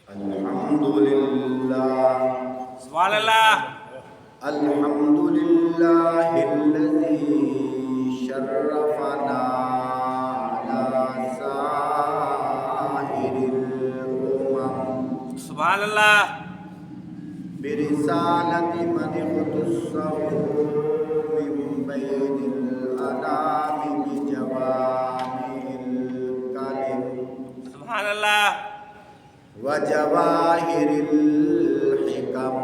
الحمد لله سبحان الله. الحمد لله الذي شرفنا على سائر الأمم سبحان الله. برسالة من اختصه من بين الأنام بجوامع الكلم سبحان الله. وجواهر الحكم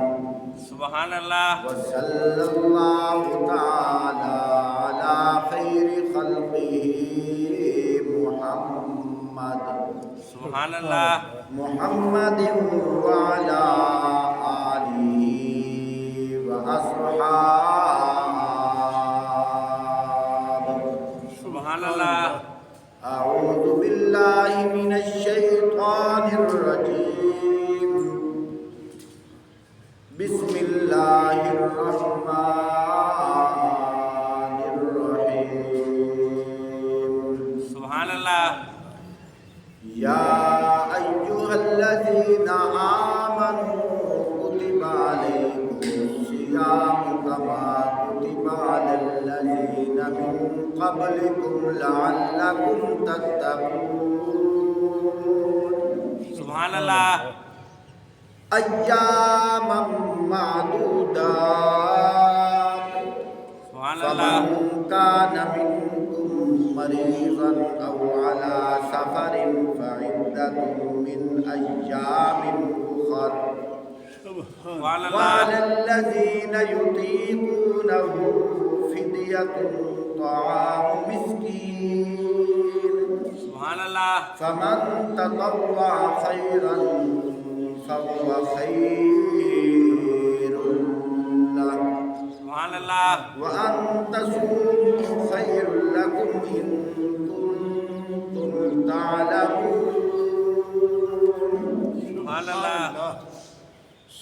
سبحان الله. وصلى الله تعالى على خير خلقه سبحان الله. محمد وعلى آله وأصحابه. سبحان الله. أعوذ بالله من الشيطان الرجيم. بسم الله الرحمن الرحيم. سبحان الله. يا أيها الذين آمنوا كتب عليكم الصيام كما كتب على الذين من قبلكم لعلكم تتقون. سبحان الله. أياما معدودات. سبحان الله. فمن كان منكم مريضا أو على سفر فعدة من أيام أخر. سبحان الله. وعلى الذين يطيقونه فدية طعام مسكين. سبحان الله. فمن تطوع خيرا فهو خير له. سبحان الله. وأن تصوموا خير لكم إن كنتم تعلمون. سبحان الله.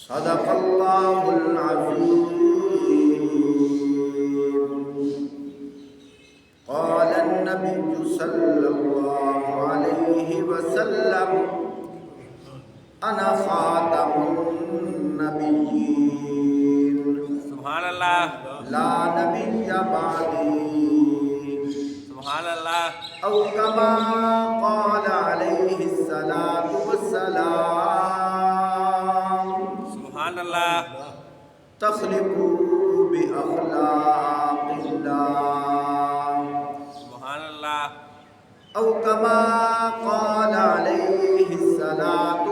صدق الله العظيم. قال النبي صلى الله عليه وسلم أنا خاتم النبيين سبحان الله. لا نبي بعدي. سبحان الله. أو كما قال عليه الصلاة والسلام. سبحان الله. تخلقوا بأخلاق الله. سبحان الله. أو كما قال عليه الصلاة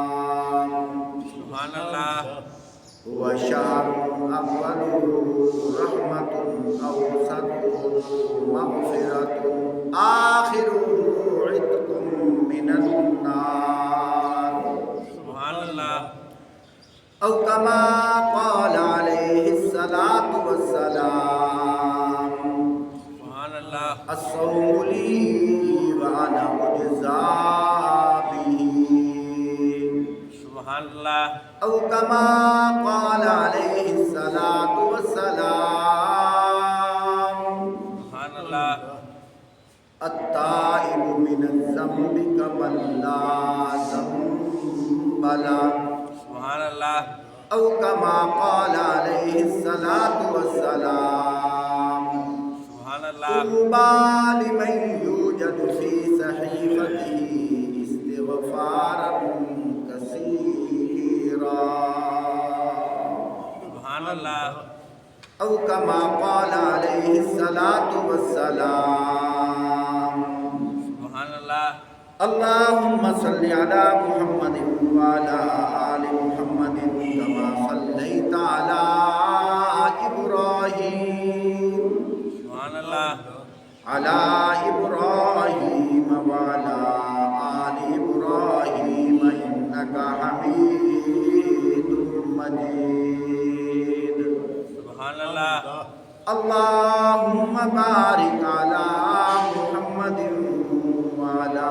والسلام. سبحان الله. هو شهر أوله رحمة أوسطه مغفرة آخره عتق من النار. سبحان الله. أو كما قال عليه الصلاة والسلام. سبحان الله. الصوم لي وأنا أجزى به. سبحان الله. أو كما قال عليه الصلاة والسلام. سبحان الله. التائب من الذنب كمن لا ذنب له. سبحان الله. أو كما قال عليه الصلاة والسلام. سبحان الله. طوبى لمن يوجد في صحيفته استغفارا كثيرا. سبحان الله. أو كما قال عليه الصلاة والسلام. سبحان الله. اللهم صل على محمد وعلى آل محمد كما صليت على إبراهيم سبحان الله. على إبراهيم وعلى آل إبراهيم إنك حميد مجيد. سبحان الله. اللهم بارك على محمد وعلى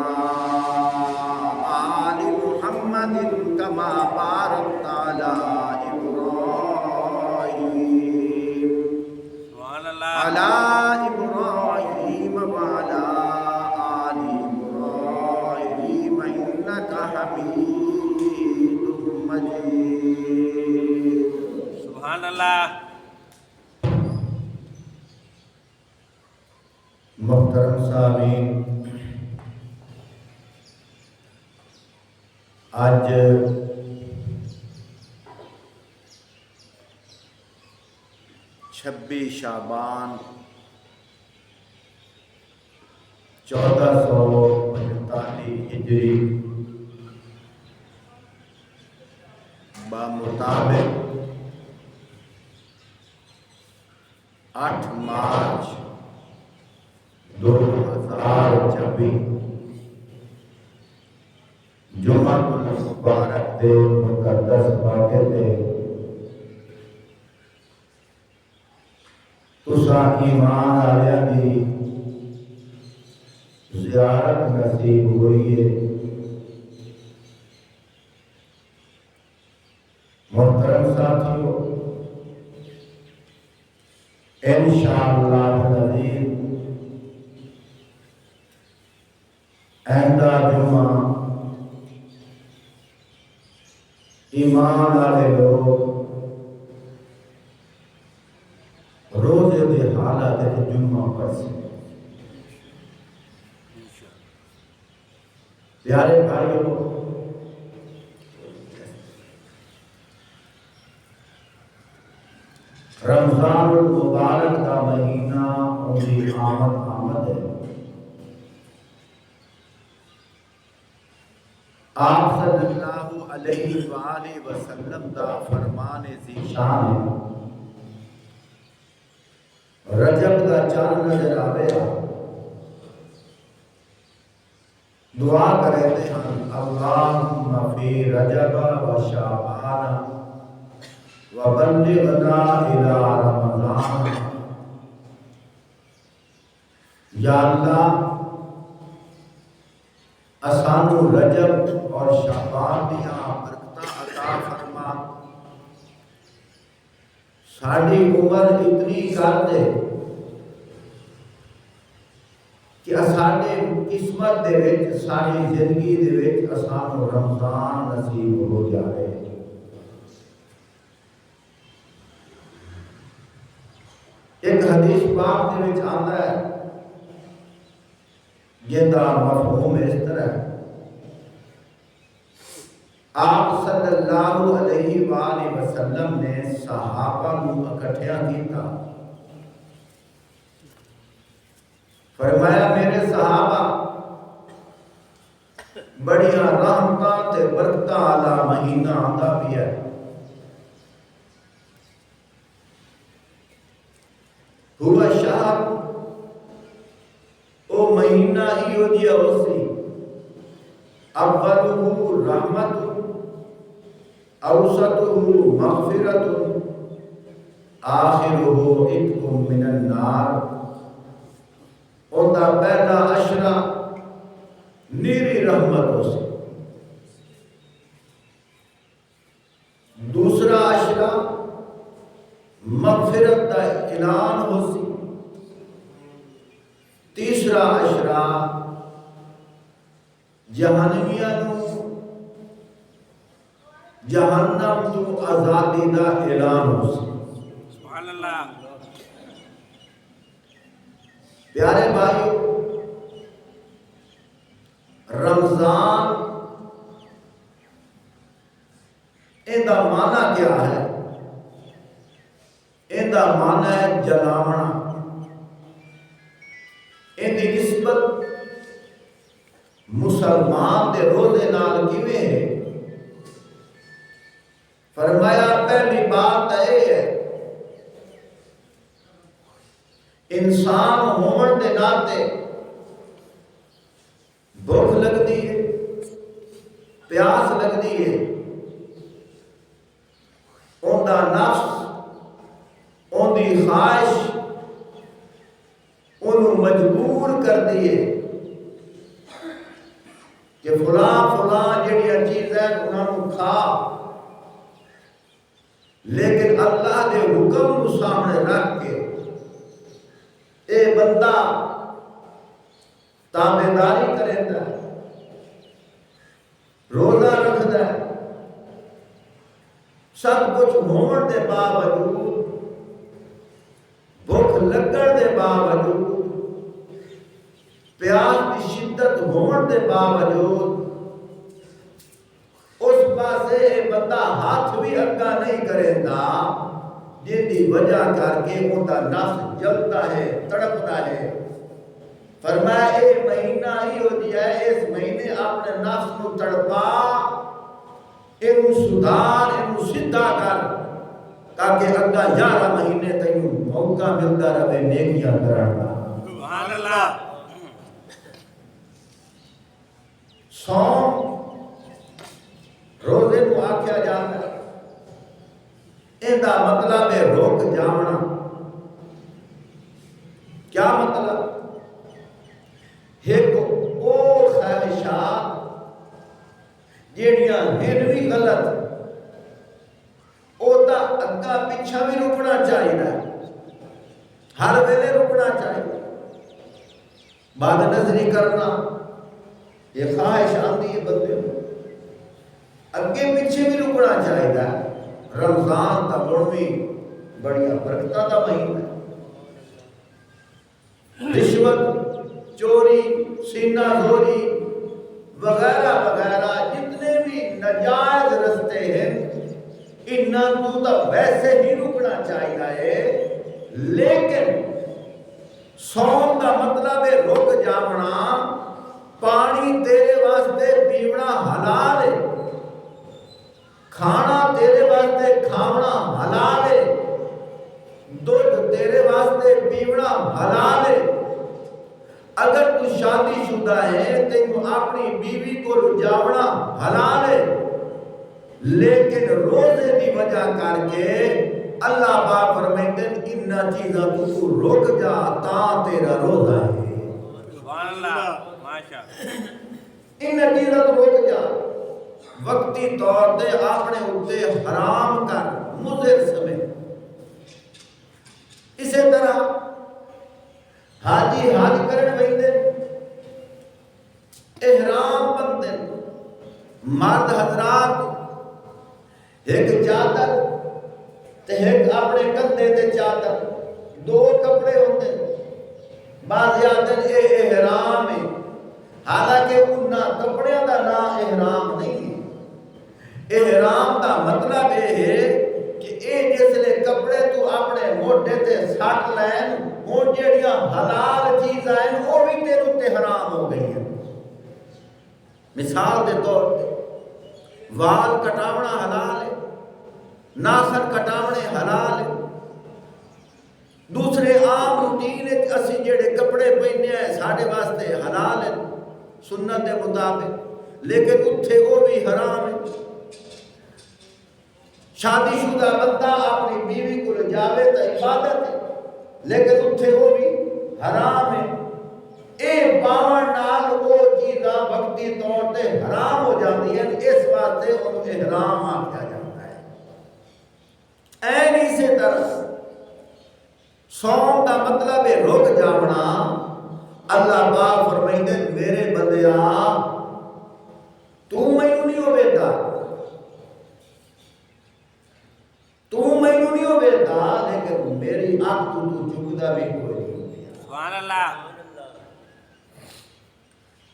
آل محمد كما باركت على إبراهيم سبحان الله. على إبراهيم وعلى آل إبراهيم حميد مجيد. سبحان اللہ. محترم سامعین، آج 26 شعبان 1445 ہجری بمطابق 8 مارچ 2026 جمعہ المبارک دے مقدس واقعے تے تساں ایمان والےاں دی زیارت نصیب ہوئی ہے. محترم ساتھیو، انشاءاللہ العزیز آئندہ جمعہ ایمان والے لوگ روزے دی حالت جمعہ پڑھ سکتے. پیارے بھائیو، رمضان المبارک کا مہینہ ان کی آمد ہے. آپ صلی اللہ علیہ وآلہ وسلم دا فرمان ذیشان ہے، رجب کا چاند نظر آوے دعا کرے تھے ہم اللہم فی رجب و شعبان و بلغنا الى رمضان. یا اللہ اسانو رجب اور شعبان دیاں برکتاں عطا فرما، ساڑی عمر اتنی کر دے کہ اسانے قسمت دے وچ ساری زندگی دے وچ اسانو رمضان نصیب ہو جائے. ایک حدیث پاک دے وچ آندا ہے جہدا مفہوم اس طرح ہے، آپ صلی اللہ علیہ وآلہ وسلم نے صحابہ کو اکٹھیا کیتا. فرمایا میرے صحابہ بڑیاں رحمتاں تے برکتاں والا مہینہ آندا پیا ہے. ہوا شہر او مہینہ ایو جیا ہوسی اولہ رحمت اوسطہ مغفرت آخرہ عتق من النار. اوندا پہلا عشرہ نیری رحمت ہو سی، دوسرا عشرہ مغفرت دا اعلان ہو سی، تیسرا عشرہ جہنمیاں نو جہنم تو آزادی دا اعلان ہو سی. سبحان اللہ. پیارے بھائیو، رمضان ایندا معنی کیا ہے؟ ایندا معنی ہے جلاونا. ایندی نسبت مسلمان دے روزے نال کیویں ہے؟ فرمایا پہلی بات یہ ہے انسان ہون دے ناتے بھوک لگتی ہے، پیاس لگتی ہے، اوندا نفس اوندی خواہش انہوں مجبور کر دیے کہ فلاں جڑیاں چیزیں انہوں کھا، لیکن اللہ دے حکم کو سامنے رکھ کے اے بندہ تابعداری کرے گا، سب کچھ ہون دے باوجود، بھوک لگن دے باوجود، پیاس کی شدت ہون دے باوجود اس پاسے اے بندہ ہاتھ بھی اگا نہیں کرے گا، جن کی وجہ کر کے ان کا نفس جلتا ہے، تڑپتا ہے۔ فرمایا اے مہینہ ہی ہو دیا ہے، اس مہینے اپنے نفس کو تڑپا، انہوں سدھار، انہوں سدھا کر، تاکہ اگا 11 مہینے تینوں موقع ملتا رہے نیکیاں کرنا۔ سبحان اللہ۔ سوم روزے کو آکھیا جاتا ہے، ان کا مطلب ہے روک جاونا۔ کیا مطلب؟ ایک وہ خواہشات جیڑیاں ہن بھی غلط، وہ تا اگا پیچھا بھی رکنا چاہیے، ہر ویلے رکنا چاہیے۔ بعد نظری کرنا یہ خواہش آتی ہے بندے میں، اگے پیچھے بھی رکنا چاہیے۔ رمضان تا مڑوی بڑیا برکتہ دا مہینہ ہے۔ رشوت، چوری، سینہ زوری وغیرہ وغیرہ جتنے بھی ناجائز رستے ہیں، انہاں تو تا ویسے ہی رکنا چاہیے، لیکن سوم کا مطلب ہے رک جاونا۔ پانی تیرے واسطے پیونا حلال ہے، کھانا تیرے واسطے کھاونا حلال ہے، دودھ تیرے واسطے پیونا حلال ہے۔ اگر تو شادی شدہ ہے تو اپنی بیوی کو رجاونا حلال ہے، لیکن روزے کی وجہ کر کے اللہ پاک فرمائیں ان چیزاں تو رک جا تا تیرا روزہ ہے۔ سبحان اللہ، ماشاءاللہ۔ ان چیزاں تو رک جا، وقتی طور تے اپنے اتے حرام کر مضر سمے۔ اسی طرح حاجی حج کرن ویندے احرام بنتے، مرد حضرات ایک چادر تے ایک اپنے کندھے تے چادر، دو کپڑے ہوتے، بعض آدھے اے احرام ہے، حالانکہ انہاں کپڑیاں دا نام احرام نہیں ہے۔ احرام دا مطلب یہ ہے کہ اے جسلے کپڑے تو اپنے موڈے تے سٹ لین، ہون جیڑیاں حلال چیز آئیں وہ بھی تیرے تے حرام ہو گئی ہیں۔ مثال دے طور پہ وال کٹاونا حلال ہے، ناخن کٹاونے حلال ہے، دوسرے عام روٹین اسی جڑے کپڑے پہنے ہیں ساڑھے واسطے حلال ہے سنت کے مطابق، لیکن اتھے وہ بھی حرام ہے۔ شادی شدہ بندہ اپنی بیوی کو جاوے تو عبادت ہے، لیکن اتھے وہ بھی حرام ہے۔ اے باون نال وہ چیزاں وقتی طور تے حرام ہو جاتی ہیں، اس واسطے ان احرام آکھا جاتا ہے۔ این اسی طرح سوم کا مطلب ہے رک جاونا۔ اللہ پاک فرمائیں دے میرے بندیا تو مینوں نہیں ہو بیٹا، تو مینوں نہیں ہو بیٹا، لیکن میری آنکھ تو چکدا بھی کوئی نہیں۔ سبحان اللہ۔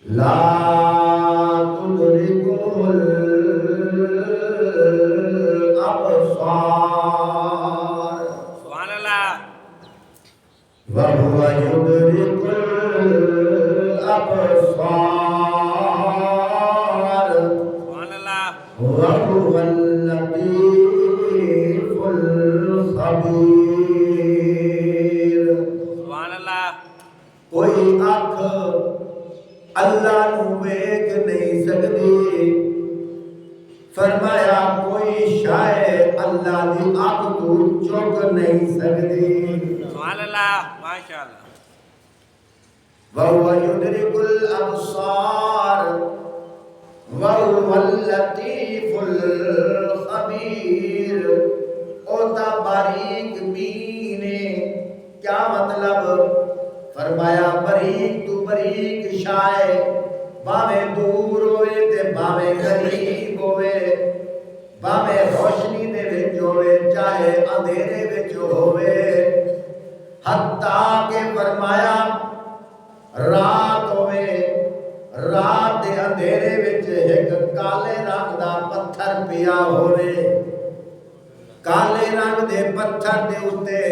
لا تدركه الأبصار سبحان اللہ۔ وهو يدرك الأبصار سبحان اللہ۔ وهو اللطيف الخبير۔ سبحان اللہ۔ کوئی آنکھ اللہ نو ویکھ نہیں سکتی، فرمایا کوئی شائے اللہ دی آنکھ تو چک نہیں سکتی۔ سبحان اللہ، ماشاءاللہ۔ وَهُوَ يُدْرِكُ الْأَبْصَارَ وَهُوَ اللَّطِيفُ الْخَبِيرُ۔ اوتا باریک بینے، کیا مطلب؟ فرمایا باریک تو باریک شائے، باویں دور ہوئے تے باویں قریب ہوئے، باویں روشنی دے اندھیرے وچ ہووے حتیٰ کہ فرمایا رات ہوئے رات دے اندھیرے وچ ایک کالے رنگ دا پتھر پیا ہوئے کالے رنگ دے پتھر دے اتے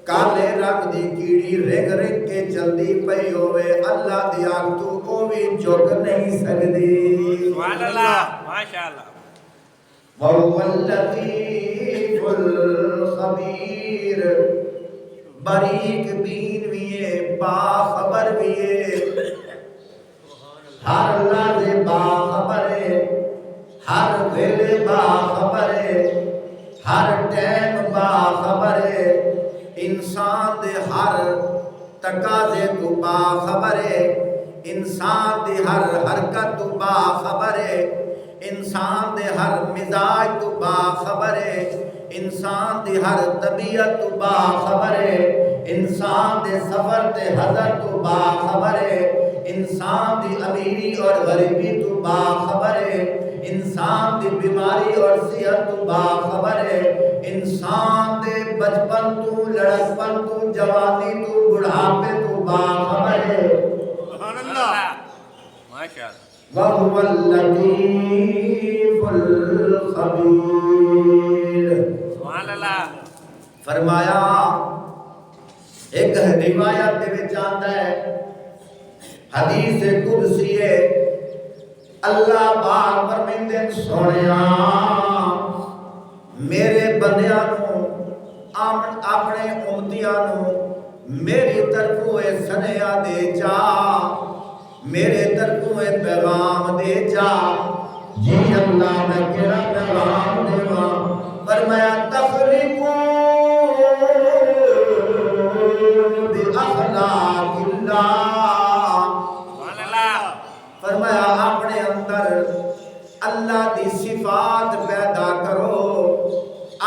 کالے رنگ دی کیڑی رنگ رنگ کے چلدی پئی ہوئے اللہ دی آگ تو کو بھی چک نہیں سکدی سبحان اللہ ماشاءاللہ وَهُوَ اللَّطِيفُ الْخَبِيرُ باریک بین بھی ہے باخبر بھی ہے ہر لحظے باخبر ہے ہر ویلے باخبر ہے ہر ٹائم باخبر ہے انسان دے ہر تقاضے تو باخبر ہے انسان دے ہر حرکت تو باخبر ہے انسان دے ہر مزاج تو باخبر ہے انسان دی ہر طبیعت تو باخبر ہے انسان دے سفر تے حضر تو باخبر ہے انسان دی امیری اور غریبی تو باخبر ہے انسان دی بیماری اور صحت تو باخبر ہے انسان دے بچپن تو لڑکپن تو جوانی تو بڑھاپے تو باخبر ہے سبحان اللہ ماشاءاللہ وَهُوَ اللَّطِيفُ الْخَبِيرُ سبحان اللہ فرمایا ایک روایت دے وچ آندا ہے حدیث قدسی ہے اللہ پاک فرمیندے ہیں سونیا میرے بندیاں نو اپنے امتیاں نو میری طرفوں اے سنیا دے جا میرے طرفوں اے پیغام دے جا جی اللہ میں کیڑا پیغام دیواں فرمایا تخلقو بأخلاق اللہ فرمایا اپنے اندر اللہ دی صفات پیدا کرو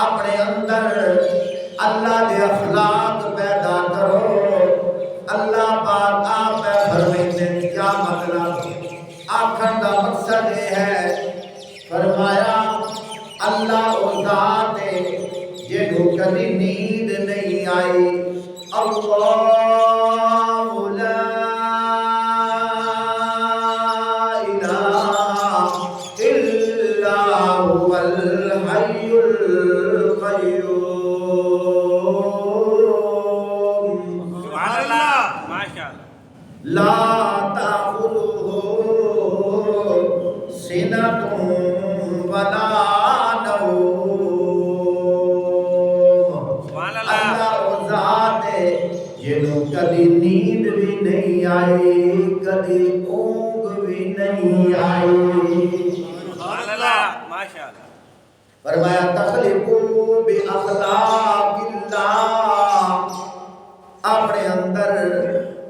اپنے اندر اللہ دے اخلاق پیدا کرو اللہ پاک آپ فرمائتے ہیں کیا مطلب آخر دا مقصد ہے فرمایا اللہ او ذات ہے جنہوں کبھی نیند نہیں آئی اللہ لا الہ الا هو الحی القیوم سبحان اللہ ماشاءاللہ لا تأخذه سنة ولا نوم اللہ وہ ذات ہے جنہوں کبھی نیند بھی نہیں آئی کبھی اونگ بھی نہیں آئی سبحان اللہ ماشاءاللہ فرمایا تخلقو بأخلاق اللہ اپنے اندر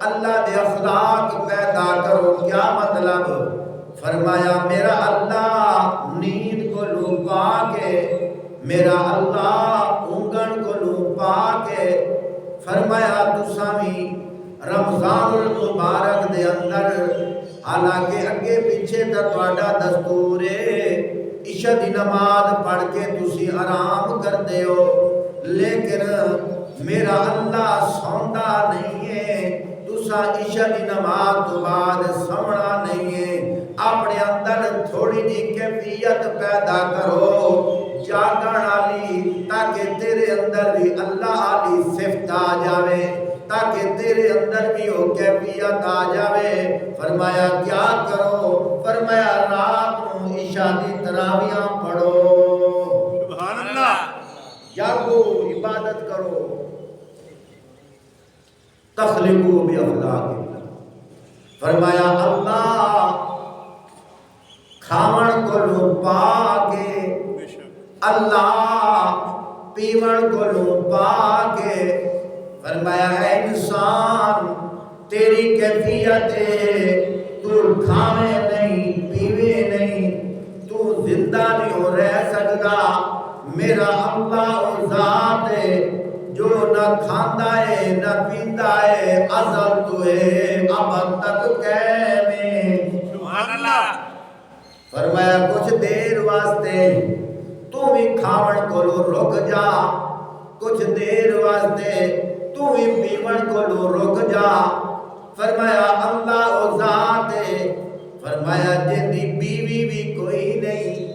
اللہ دے اخلاق پیدا کرو کیا مطلب فرمایا میرا اللہ نیند کو لپا کے میرا اللہ اونگن کو لپا کے فرمایا تسامی رمضان المبارک دے اندر حالانکہ اگے پیچھے تا تواڈا دستور ہے عشاء دی نماز پڑھ کے تسی آرام کر دیو لیکن میرا اللہ سوندا نہیں ہے تسا عشاء دی نماز تو بعد سونا نہیں ہے اپنے اندر تھوڑی جی کیفیت پیدا کرو جاگن والی تاکہ تیرے اندر بھی اللہ علی صفت آ جاوے تاکہ تیرے اندر بھی وہ کیفیت آ جاوے فرمایا کیا کرو فرمایا رات کو عشاء دی تراویاں پڑھو سبحان اللہ جاگو عبادت کرو تخلقو بأخلاق اللہ فرمایا اللہ کھاون کو لو پا کے اللہ پیون کو لو پا کے فرمایا اے انسان تیری کیفیت ہے تو کھاوے نہیں پیوے نہیں تو زندہ نہیں ہو رہ سکتا میرا اللہ وہ ذات ہے جو نہ کھاندا ہے نہ پیندا ہے ازل تو ہے اب تک قائم ہے سبحان اللہ فرمایا کچھ دیر واسطے تو بھی کھاون کولو رک جا کچھ دیر واسطے تو بھی پیون کولو رک جا فرمایا اللہ او ذات ہے فرمایا جیندی بیوی بھی کوئی نہیں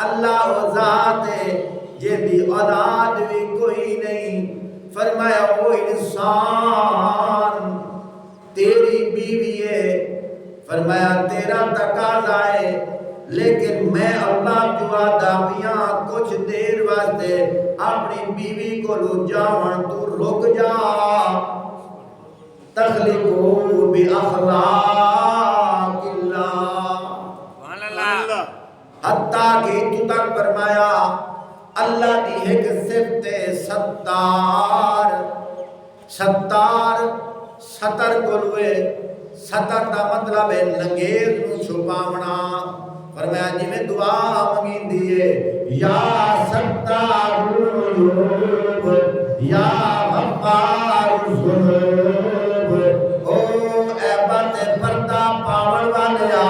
اللہ او ذات ہے جیندی اولاد بھی کوئی نہیں فرمایا وہ انسان تیری بیوی ہے فرمایا تیرا تقاضا ہے لیکن میں اللہ جو دابیاں کچھ دیر واسطے اپنی بیوی کو لو جاون تو رک جا تخلقو بی اخلاق اللہ حتیٰ کہ تو تک فرمایا اللہ دی ایک صفت ستار ستار ستر کلوے ستر دا مطلب ہے ننگیز نو چھپاونا فرمایا جی میں دعا مگین دیئے یا ستار العیوب یا غفار الذنوب او عیبت پردہ پاون والیا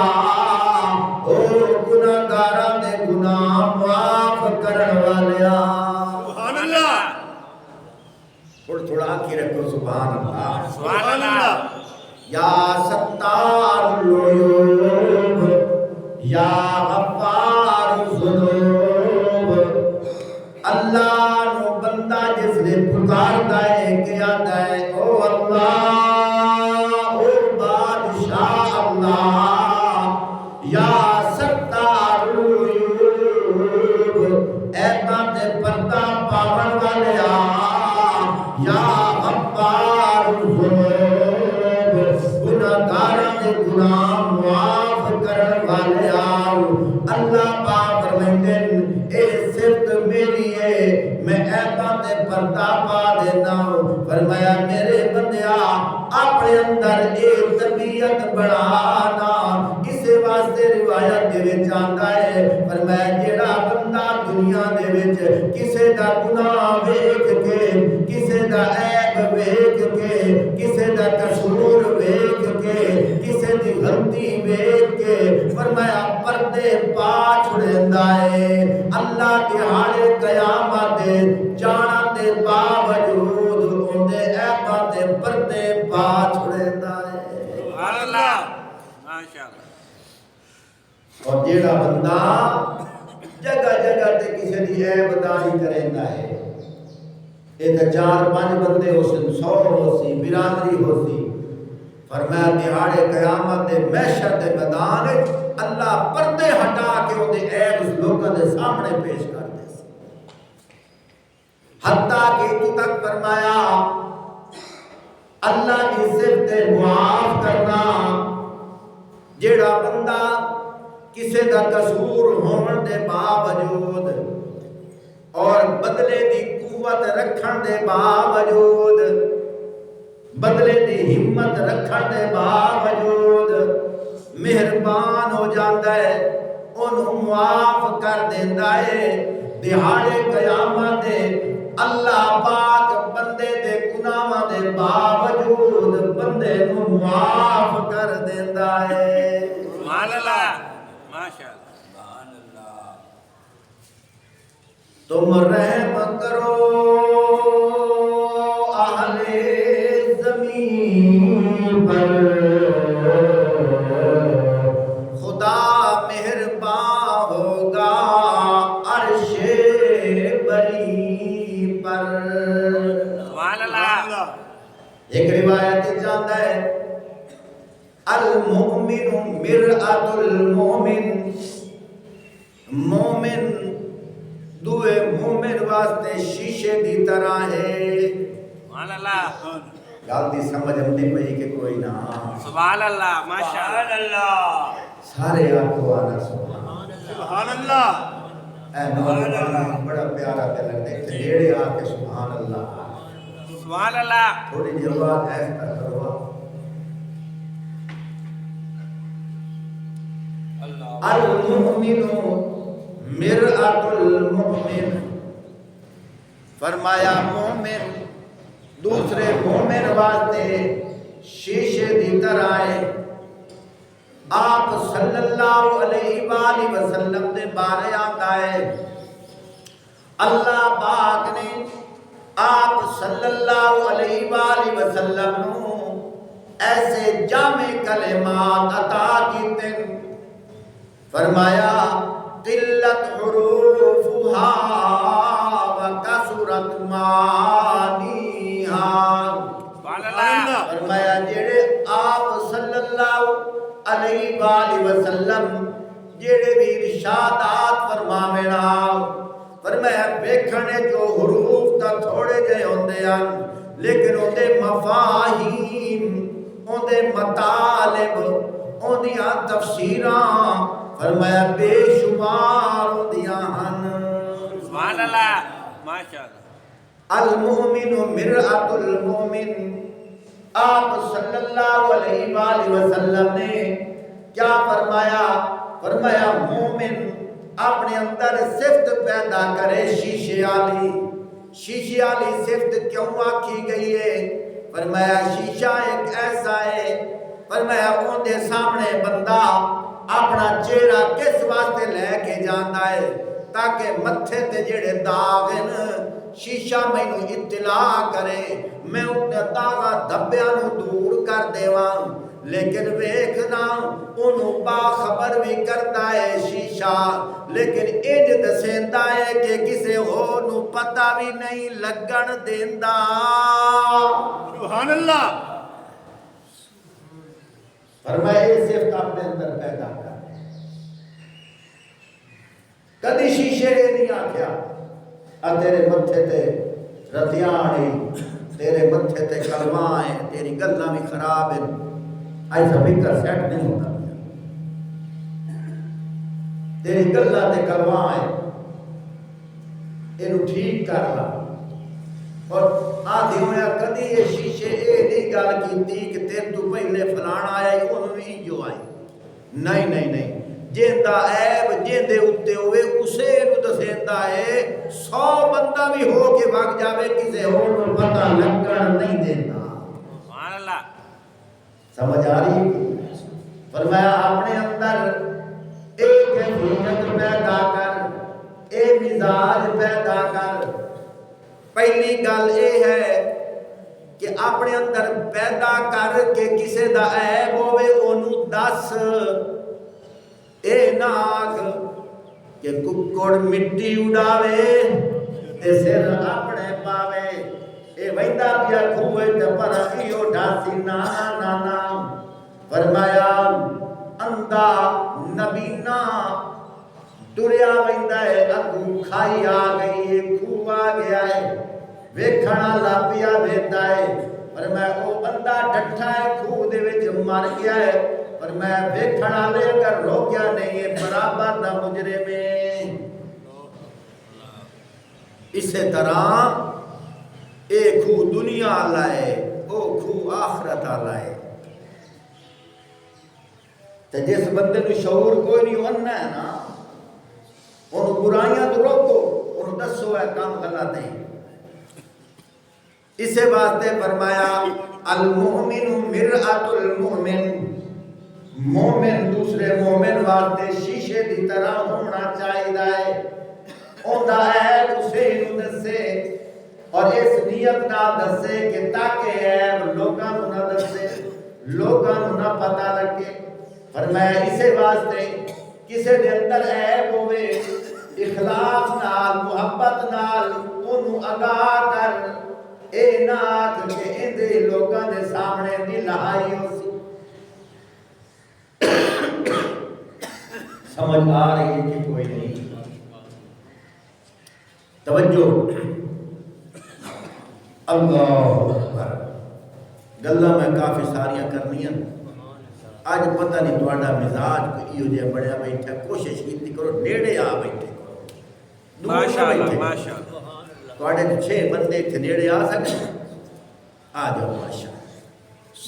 او گناہگاراں دے گناہ معاف کرن والیا سبحان اللہ تھوڑا آنکھی رکھو سبحان اللہ سبحان اللہ یا ستار العیوب یا غفار الذنوب اللہ نو بندہ جس نے پکاردا ہے کہ آتا ہے او اللہ او بادشاہ اللہ یا ستار العیوب اے بندے پردہ پاون والیا یا غفار الذنوب گناہگاراں دے گناہ معاف کرن والے آؤ اللہ پاک فرماتے اے صفت میری ہے میں عیباں تے پردہ پا دینا ہوں فرمایا میرے بندیا اپنے اندر اے طبیعت بڑھانا اس واسطے روایت دے وچ آندا ہے فرمایا جیڑا بندہ دنیا دے وچ کسے دا گناہ ویکھ کے کسے دا عیب ویکھ کے کسے دا قصور ویکھ کے کسے دی غلطی ویکھ کے فرمایا پردے پا چھڑیندا ہے اللہ دہاڑے قیامت دے جانا دے باوجود اودے عیباں تے پردے پا چھڑیندا ہے سبحان اللہ ماشاءاللہ اور جیڑا بندہ جگہ جگہ تے کسی دی عیب داری کریندا ہے اے تے 4-5 بندے ہو سن 100 ہو سی برادری ہو سی فرمایا دہاڑے قیامت دے محشر دے میدان اللہ پردے ہٹا کے وہ دے عیب اس لوگوں دے سامنے پیش کر دے سی حتیٰ کہ تو تک فرمایا اللہ کی صفت معاف کرنا جیڑا بندہ کسے دا قصور ہون دے باوجود اور بدلے دی قوت رکھن دے باوجود بدلے دی ہمت رکھن دے باوجود مہربان ہو جاتا ہے انہوں معاف کر دیندا ہے دہاڑے قیامت دے اللہ پاک بندے دے گناہاں دے باوجود بندے نو معاف کر دیندا ہے سبحان اللہ ماشاءاللہ سبحان اللہ تم رحم کرو اہل زمین پر خدا مہربان ہوگا عرش بری پر سبحان اللہ ایک روایت جانتا ہے المؤمن مرآت المؤمن مومن دوے مومن واسطے شیشے دی طرح ہے سبحان اللہ گل دی سمجھ آتی پئی کہ کوئی نہ سبحان اللہ ماشاءاللہ سارے آنکھوں آنا سبحان اللہ اے نوجوان بڑا پیارا پہ لگتا ہے کہ نیڑے آ کے سبحان اللہ سبحان اللہ تھوڑی جی آواز ایسا کروا المؤمن مرآت المؤمن فرمایا مومن دوسرے مومن واسطے شیشے دی طرح ہے آپ صلی اللہ علیہ وآلہ وسلم دے بارے آتا ہے اللہ پاک نے آپ صلی اللہ علیہ وآلہ وسلم نو ایسے جامع کلمات عطا کیتے، فرمایا قلت حروفہا وکثرت معانیہا۔ سبحان اللہ۔ فرمایا جڑے آپ صلی اللہ علیہ وآلہ وسلم جڑے بھی ارشادات فرماوینا، فرمایا ویکھنے جو حروف تا تھوڑے جے ہوندے ہیں لیکن اون دے مفاہیم، اون دے مطالب، اون دیاں تفسیراں فرمایا بے شمار ہوندیاں ہن۔ سبحان اللہ، ماشاءاللہ۔ المؤمن مرآت المؤمن، آپ صلی اللہ علیہ وآلہ وسلم نے کیا فرمایا؟ فرمایا مومن اپنے اندر صفت پیدا کرے شیشے والی۔ شیشے والی صفت کیوں آکھی گئی ہے؟ فرمایا شیشہ ایک ایسا ہے، فرمایا اون دے سامنے بندہ اپنا چہرہ کس واسطے لے کے جاتا ہے تاکہ متھے تے جڑے داغ ہیں شیشہ مینوں اطلاع کرے، میں اپنے داغا دھبیاں نو دور کر دیواں، لیکن ویکھنا انہوں باخبر بھی کرتا ہے شیشہ، لیکن انج دسیندا ہے کہ کسے ہور نو پتہ بھی نہیں لگن دیندا۔ سبحان اللہ۔ فرمایا یہ صرف اپنے اندر پیدا کر، کدی شیشے نہیں آکھیا تیرے متھے تے رتیاں آئی، تیرے متھے تے کلمہ ہے، تیری گلاں بھی خراب ہیں، ایسا فکر سیٹ نہیں ہوتا، تیری گلاں تے کلمہ ہے، اینو ٹھیک کر لا۔ اور آدھی ہویا کدی یہ شیشے اے نہیں گل کیتی کہ تیر تو پہلے فلانا آیا ہی انہوں نے جو آئی، نہیں نہیں نہیں، جیندہ عیب جیندے اتے ہوئے اسے نو دسیندہ ہے، 100 بندہ بھی ہو کے بھاگ جاوے کسے ہو نو پتہ لگن نہیں دیتا۔ سبحان اللہ۔ سمجھ آ رہی ہے؟ فرمایا اپنے اندر ایک حیثیت پیدا کر، ایک مزاج پیدا کر۔ پہلی گل یہ ہے کہ اپنے اندر پیدا کر کے کسے دا عیب ہوئے انہوں دس، اے نہ آکھ کہ ککڑ مٹی اڑاوے تے سر اپنے پاوے، اے ویندہ پیا کھوئے تے پر ایو ڈھاسی نانا نانا۔ فرمایا اندھا نبینا ٹریا ویندہ ہے، اگو کھائی آ گئی ہے، کھو آ گیا ہے، ویکھنا لاپیا ویندہ ہے۔ فرمایا او بندہ ڈٹھا ہے، کھو دے وچ مر گیا ہے، فرمایا ویکھنا لے اگر روکیا نہیں ہے برابر دا مجرم ہے۔ اسی طرح اے کھو دنیا لائے، او کھو آخرت لائے۔ تو جس بندے نو شعور کوئی نہیں ہونا ہے نا، انہوں برائیاں تو روکو، انہوں دسو ہے کام غلط ہے۔ اسے واسطے فرمایا المؤمن مرآت المؤمن، مومن دوسرے مومن واسطے شیشے دی طرح ہونا چاہیے ہے، اون دا عیب اسے نو دسے اور اس نیت نال دسے کہ تاکہ عیب لوگاں نو نہ دسے، لوگاں نو نہ پتہ لگے۔ فرمایا اسے واسطے کسے دے اندر عیب ہوئے اخلاص نال محبت نال انہوں آگاہ کر، اے نہ آکھ کہ اندے لوگاں دے سامنے دی لہائی ہو سی۔ سمجھ آ رہی ہے کہ کوئی نہیں؟ توجہ، اللہ اکبر۔ گلاں میں کافی ساریاں کرنیاں، آج پتہ نہیں تواڈا مزاج کوئی ایو جہا بڑیا بیٹھا، کوشش کیتی کرو نیڑے آ بیٹھے کرو، دور نہ ماشاءاللہ بیٹھے۔ ماشاءاللہ۔ تواڈے 6 بندے اتنے نیڑے آ سکتے، آ جاؤ ماشاءاللہ۔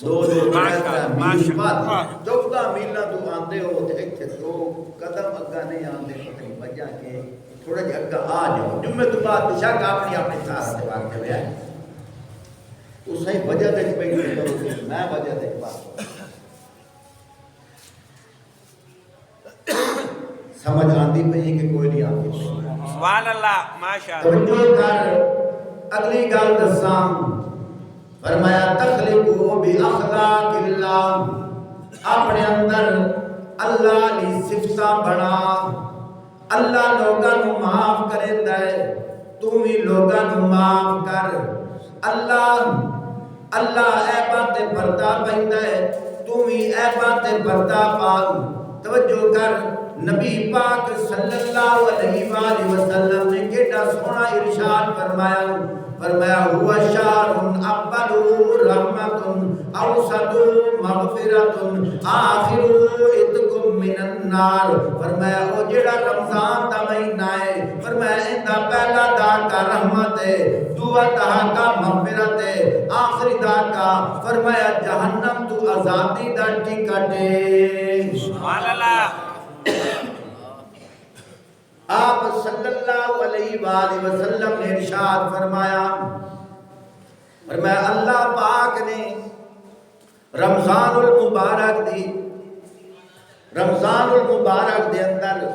دو میل بعد 14 میلاں تو آندے ہو تے ایتھے 2 قدم اگا نہیں آندے، پتہ نہیں وجہ کہ تھوڑا جہا اگا آ جاؤ۔ جمعے تو بعد بشک اپنی اپنی تھار تے واقع ہویا ہے، اسے وجہ تے بیٹھے کرو، میں وجہ تے بات سمجھ آتی پئی کہ کوئی نہیں آتی پئی؟ سبحان اللہ ماشاءاللہ توجہ کر اگلی گل دساں فرمایا تخلقو باخلاق اللہ اپنے اندر اللہ کی صفتاں بنا اللہ لوگاں نو معاف کریندا ہے تو بھی لوگاں نو معاف کر اللہ عیباں تے پردہ پیندا ہے تو بھی عیباں تے پردہ پا توجہ کر نبی پاک صلی اللہ علیہ وآلہ وسلم نے کیڑا سونا ارشاد فرمایا ہوا شہر اول رحمت اوسط مغفرت آخر عتق من النار فرمایا وہ جڑا رمضان دا مہینہ ہے فرمایا ایندا پہلا دھاکا رحمت ہے دوسرا دھاکا مغفرت ہے آخری دھاکا فرمایا جہنم تو آزادی دا ٹکٹ ہے سبحان اللہ آپ صلی اللہ علیہ وآلہ وسلم نے ارشاد فرمایا اللہ پاک نے رمضان المبارک دے اندر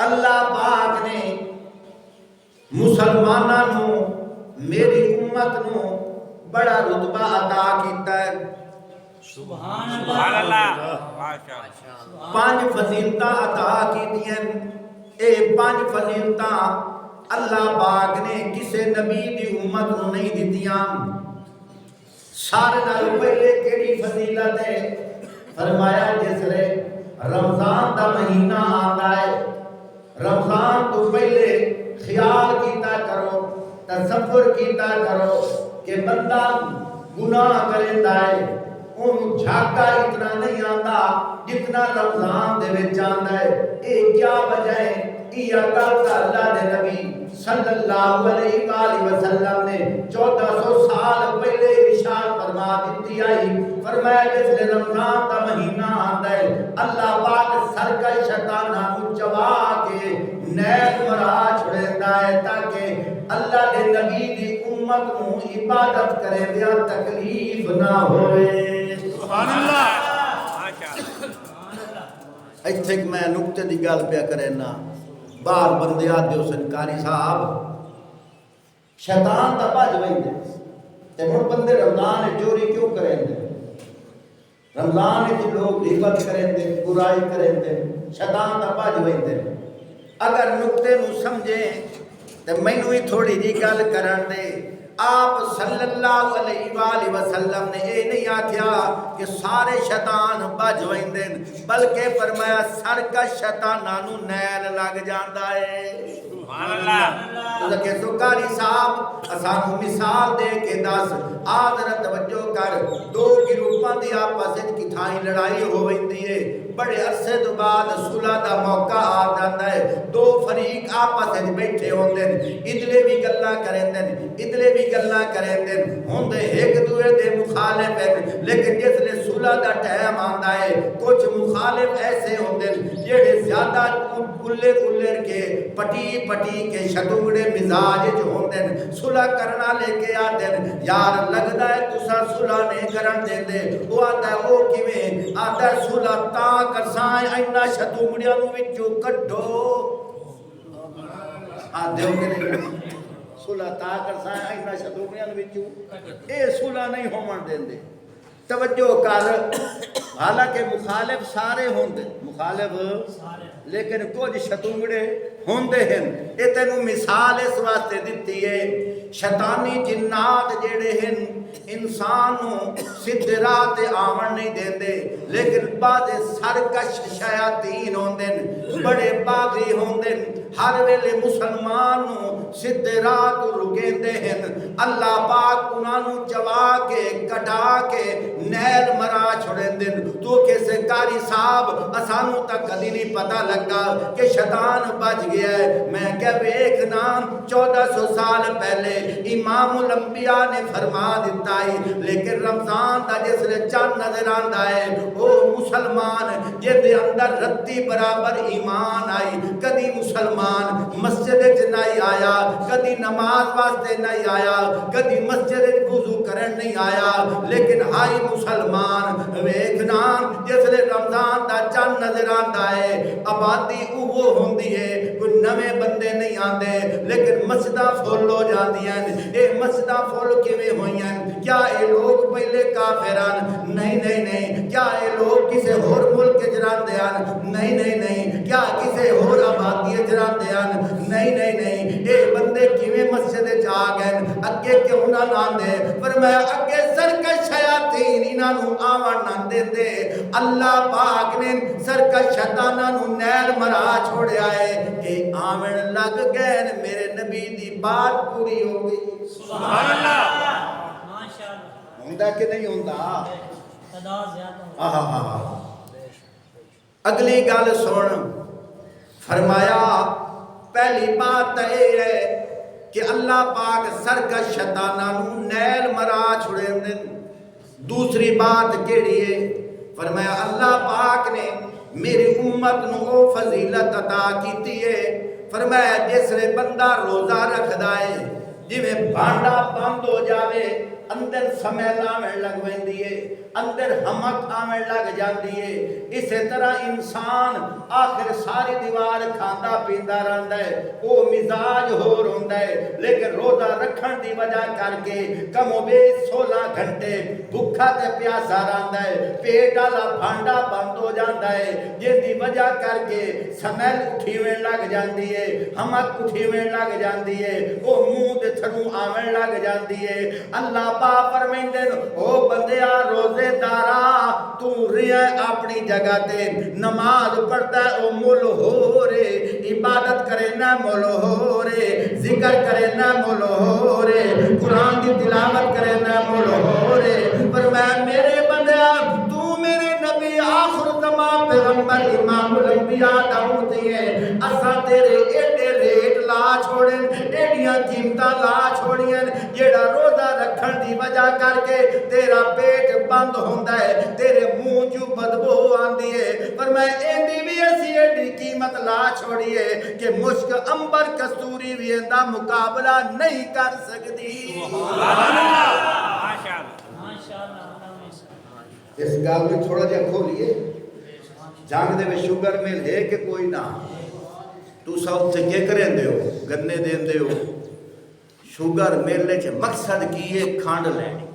اللہ پاک نے مسلمانوں نو میری امت نو بڑا رتبہ عطا کیتا ہے سبحان اللہ ماشاءاللہ 5 فضیلتاں عطا کیتیاں اے 5 فضیلتاں اللہ پاک نے کسے نبی دی امت نو نہیں دتیاں سارے نال پہلے کیڑی فضیلت ہے فرمایا جس لے رمضان دا مہینہ آندا ہے رمضان تو پہلے خیال کیتا کرو تصور کیتا کرو کہ بندہ گناہ کریندا ہے ان جھاکا اتنا نہیں آتا جتنا رمضان دے وچ آندا ہے اے کیا وجہ ہے یہ گل اللہ دے نبی صلی اللہ علیہ وآلہ وسلم نے 1400 سال پہلے ارشاد فرما دیتی آئی فرمایا جس رمضان دا مہینہ آندا ہے اللہ پاک سرکش شیطاناں نو چوا کے نیک مرا چھڑیندا ہے تاکہ اللہ دے نبی دی امت نو عبادت کرے دیا تکلیف نہ ہوئے سبحان اللہ ایتھے میں نقطے دی گل پیا کرنا بعض بندے آدھے سنکاری صاحب شیطان دا بھج ویندے تے ہن بندے رمضان چوری کیوں کریندے رمضان وچ لوگ غیبت کریندے برائی کریندے شیطان دا بھج ویندے اگر نقطے نو سمجھے تے مینوں ہی تھوڑی جی گل کرن دے آپ صلی اللہ علیہ وآلہ وسلم نے اے نہیں آکھیا کہ سارے شیطان بھج ویندے بلکہ فرمایا سرکش شیطاناں نو نیل لگ جاندا ہے سبحان اللہ کہ سکاری صاحب اسانو مثال دے کے دس آدھر توجہ کر 2 گروپاں دی آپس وچ کتھائی لڑائی ہو ویندی ہے بڑے عرصے تو بعد صلح دا موقع آ جاندا ہے 2 فریق آپس وچ بیٹھے ہوندے ادھرے بھی گلاں کریندے ادھرے بھی گلاں کریندے ہوندے ایک دوسرے دے مخالف ہیں لیکن جس لے صلح دا ٹائم آندا ہے کچھ مخالف ایسے ہوندے جڑے زیادہ کلر کے پٹی کے شتونگڑے مزاج جو ہوندے صلح کرنا لے کے آتے یار لگدا ہے تساں صلح نہیں کرن دیندے وہ آتا ہے او کیویں آتا ہے صلح تاں کرساں اینا شتونگڑیاں نو وچوں کڈھو آدھے ہو کے نہیں صلح تاں کرساں اینا شتونگڑیاں نو وچوں اے صلح نہیں ہون دیندے توجہ کر حالانکہ مخالف سارے ہوندے مخالف لیکن کچھ شتونگڑے ہوندے ہیں اے تینوں مثال اس واسطے دیتی ہے شیطانی جنات جڑے ہیں انسان نو سیدھے راہ تے آون نہیں دیندے لیکن بعد سرکش شیاطین ہوندے بڑے باغی ہوندے ہر ویلے مسلمان نو سیدھے راہ تو رکیندے ہیں اللہ پاک انہاں نو چوا کے کٹا کے نیل مرا چھڑیندے تو کیسے کاری صاحب اسانو تک کدی نہیں پتہ لگا کہ شیطان بچ گیا ہے میں کہ ایک نام 1400 سال پہلے امام الانبیاء نے فرما دیتا ہے لیکن رمضان دا جس لے چند نظر آندا ہے وہ مسلمان جے دے اندر رتی برابر ایمان آئی کدی مسلمان مسلمان مسجد وچ نہیں آیا کدی نماز واسطے نہیں آیا کدی مسجد وچ وضو کرن نہیں آیا لیکن ہائی مسلمان ویکھنا جس لے رمضان دا چند نظر آندا ہے آبادی اوہ ہوندی ہے کوئی نویں بندے نہیں آندے لیکن مسجداں فل ہو جاندیاں اے مسجداں فل کیویں ہوئیاں کیا اے لوگ پہلے کافران نہیں کیا اے لوگ کسے ہور ملک وچ رہندے ہن نہیں کیا کسے ہور آبادی وچ رہندے ہن نہیں اے بندے کیویں مسجد وچ آ گئے اگے کیوں نہ آندے فرمایا اگے سرکش شیاطین انہاں نوں آون نہ دیندے اللہ پاک نے سرکش شیطاناں نوں نیل مرا چھوڑیا ہے اے آون لگ گئے میرے نبی دی بات پوری ہو گئی سبحان اللہ ماشاءاللہ ہوندا کہ نہیں ہوندا تعداد زیادہ اگلی گل سن فرمایا پہلی بات یہ ہے کہ اللہ پاک سرکش شیطاناں نوں نیل مرا چھڑے دوسری بات کیڑی ہے فرمایا اللہ پاک نے میری امت نوں او فضیلت عطا کیتی ہے فرمایا جس لے بندہ روزہ رکھدا ہے جویں بانڈا بند ہو جاوے اندر سمیل آمن لگ ویندی ہے اندر ہمک آمن لگ جاندی ہے اسی طرح انسان آخر ساری دیوار کھاندا پیندا رہندا ہے وہ مزاج ہور ہوندا ہے لیکن روزہ رکھن دی وجہ کر کے کم و بیش 16 گھنٹے بھکھا تے پیاسا رہندا ہے پیٹ والا بھانڈا بند ہو جاندا ہے جس دی وجہ کر کے سمیل اٹھیویں لگ جاندی ہے ہمک اٹھیویں لگ جاندی ہے وہ منہ دے تھروں آمن لگ جاندی ہے اللہ پاک فرمیندے او بندیا روزے دارا تو رہے اپنی جگہ تے نماز پڑھتا ہے او مل ہو رے عبادت کرے نہ مل ہو رے ذکر کرے نہ مل ہو رے قرآن کی تلاوت کرے نہ مل ہو رے پر میں میرے بندیا تو میرے نبی آخر زمان پیغمبر امام الانبیاء دعوتی ہے اسا تیرے ایڈے ریٹ لا چھوڑیں ایڈیاں قیمتاں لا چھوڑیں جیڑا روزہ رکھن دی وجہ کر کے تیرا پیٹ بند ہوندا ہے تیرے منہ چوں بدبو آندی ہے پر میں ایندی بھی ایسی ایڈی قیمت لا چھوڑی ہے کہ مشک امبر کستوری بھی ایندا مقابلہ نہیں کر سکتی سبحان اللہ ماشاءاللہ اس گل میں تھوڑا جہا کھولیے جنگ دے میں شوگر مل ہے کہ کوئی نہ تو سب سے کیا کریں دے ہو گنے دیں دے ہو شوگر ملنے چھے مقصد کیے کھانڈ لینی